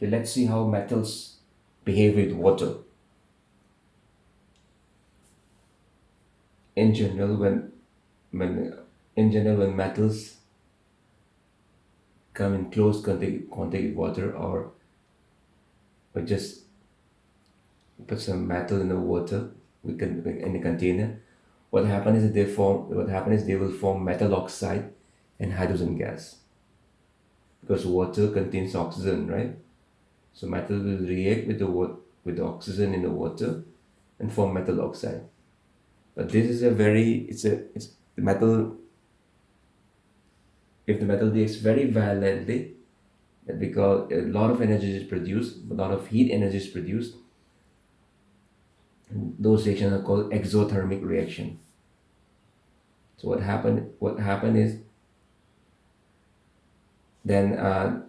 Okay, let's see how metals behave with water. In general, when when metals come in close contact with water, or just put some metal in the water, we can in a container. What happens is they will form metal oxide and hydrogen gas, because water contains oxygen, right? So metal will react with with the oxygen in the water and form metal oxide. But this is a very it's the metal if the metal reacts very violently, because a lot of energy is produced, a lot of heat energy is produced. Those reactions are called exothermic reaction. So what happened is then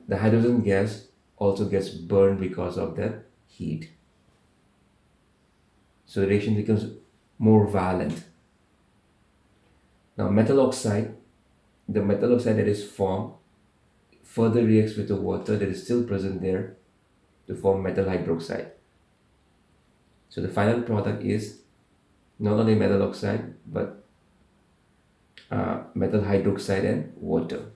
the hydrogen gas also gets burned because of that heat. So the reaction becomes more violent. Now the metal oxide that is formed further reacts with the water that is still present there to form metal hydroxide. So the final product is not only metal oxide but metal hydroxide and water.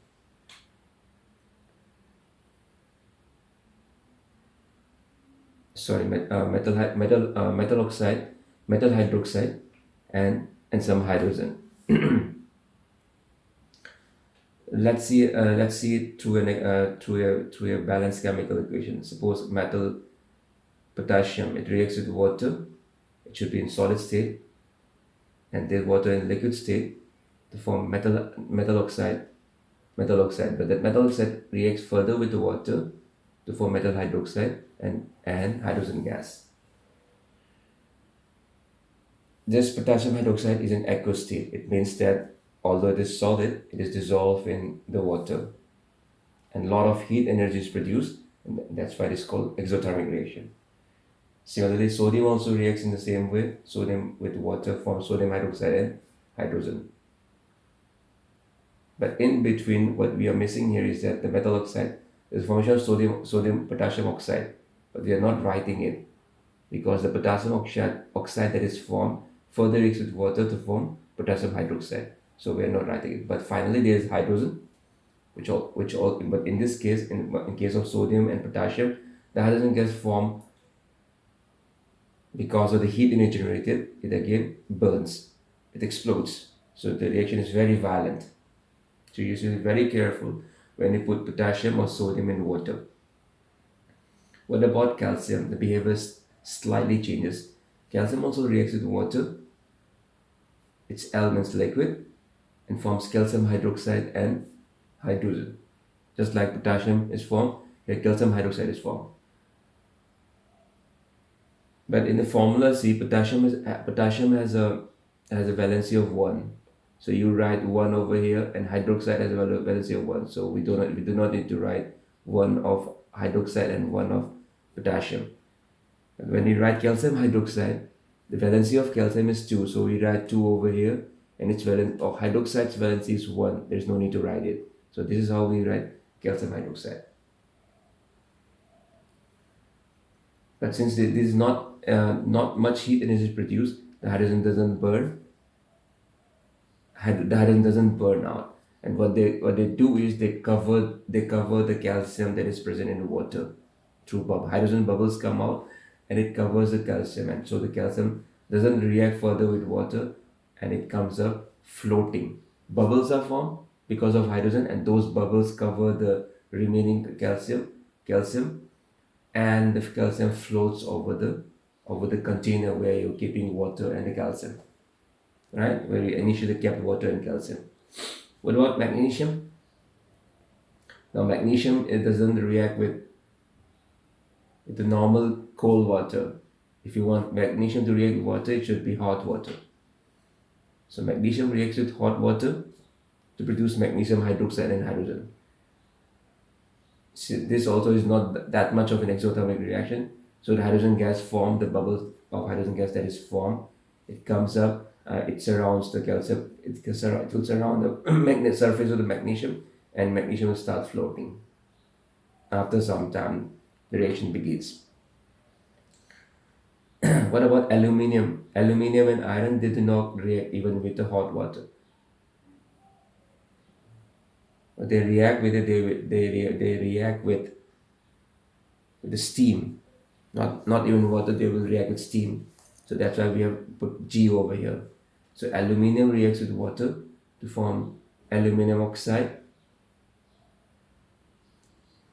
Sorry, metal oxide, metal hydroxide, and some hydrogen. Let's see it through a balanced chemical equation. Suppose metal potassium, it reacts with water. It should be in solid state, and there's water in liquid state to form metal oxide. But that metal oxide reacts further with the water to form metal hydroxide and hydrogen gas. This potassium hydroxide is in aqueous state. It means that although it is solid, it is dissolved in the water, and a lot of heat energy is produced, and that's why it is called exothermic reaction. Similarly, sodium also reacts in the same way. Sodium with water forms sodium hydroxide and hydrogen. But in between, what we are missing here is that the metal oxide is formation of sodium potassium oxide, but we are not writing it because the potassium oxide that is formed further reacts with water to form potassium hydroxide. So we are not writing it. But finally, there is hydrogen, but in this case, in case of sodium and potassium, the hydrogen gas formed because of the heat energy generated. It again burns, it explodes. So the reaction is very violent. So you should be very careful when you put potassium or sodium in water. What about calcium? The behavior slightly changes. Calcium also reacts with water. Its elements liquid and forms calcium hydroxide and hydrogen. Just like potassium is formed, here calcium hydroxide is formed. But in the formula, see, potassium has a valency of 1. So you write 1 over here, and hydroxide has a valency of 1. So we do not need to write 1 of hydroxide and 1 of potassium. But when we write calcium hydroxide, the valency of calcium is 2. So we write 2 over here, and its valence of hydroxide's valency is 1. There's no need to write it. So this is how we write calcium hydroxide. But since this is not much heat energy is produced, the hydrogen doesn't burn. The hydrogen doesn't burn out, and what they do is they cover the calcium that is present in the water through hydrogen bubbles come out, and it covers the calcium, and so the calcium doesn't react further with water, and it comes up floating. Bubbles are formed because of hydrogen, and those bubbles cover the remaining calcium, and the calcium floats over the container where you're keeping water and the calcium, right? Where you initially kept water and calcium. What about magnesium? Now magnesium, it doesn't react with the normal cold water. If you want magnesium to react with water, it should be hot water. So magnesium reacts with hot water to produce magnesium hydroxide and hydrogen. See, this also is not that much of an exothermic reaction. So the hydrogen gas formed, the bubbles of hydrogen gas that is formed, it comes up, it surrounds the calcium, it will surround the surface of the magnesium, and magnesium will start floating after some time. the reaction begins. What about aluminium? Aluminium and iron, they do not react even with the hot water. They react with it, they react with the steam. Not even water, they will react with steam. So that's why we have put G over here. So aluminium reacts with water to form aluminum oxide.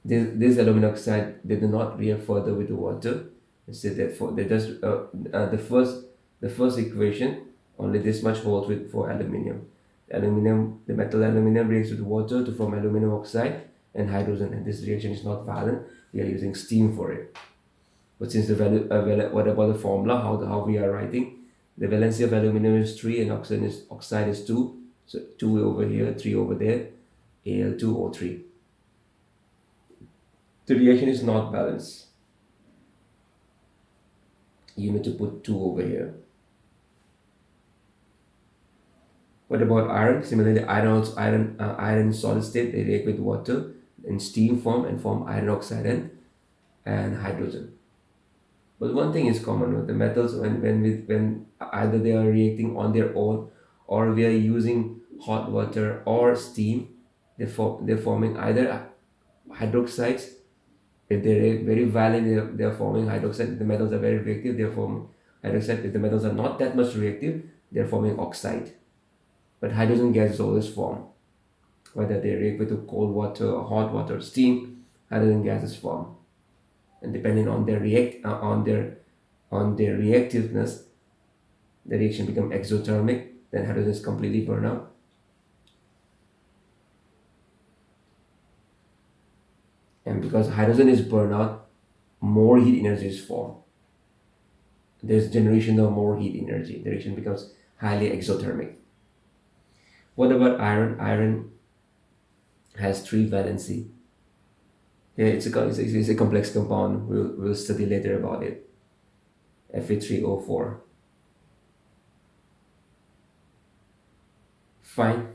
This aluminum oxide, they do not react further with the water. Instead, therefore, they just the first equation, only this much holds with for aluminium. The metal aluminium reacts with water to form aluminum oxide and hydrogen, and this reaction is not violent. We are using steam for it. But since the what about the formula? How we are writing? The valency of aluminum is 3 and oxide is 2. So 2 over here, 3 over there, Al2O3. The reaction is not balanced. You need to put 2 over here. What about iron? Similarly, iron solid state, they react with water in steam form and form iron oxide and hydrogen. But one thing is common with the metals when either they are reacting on their own or we are using hot water or steam, they're forming either hydroxides. If they're very violent, they're forming hydroxide. If the metals are very reactive, they're forming hydroxide. If the metals are not that much reactive, they're forming oxide. But hydrogen gas is always formed. Whether they react with the cold water or hot water or steam, hydrogen gas is formed. And depending on their reactiveness, the reaction becomes exothermic. Then hydrogen is completely burned out. And because hydrogen is burned out, more heat energy is formed. There's generation of more heat energy. The reaction becomes highly exothermic. What about iron? Iron has 3 valency. Yeah, it's a complex compound. We'll study later about it. Fe3O4. Fine.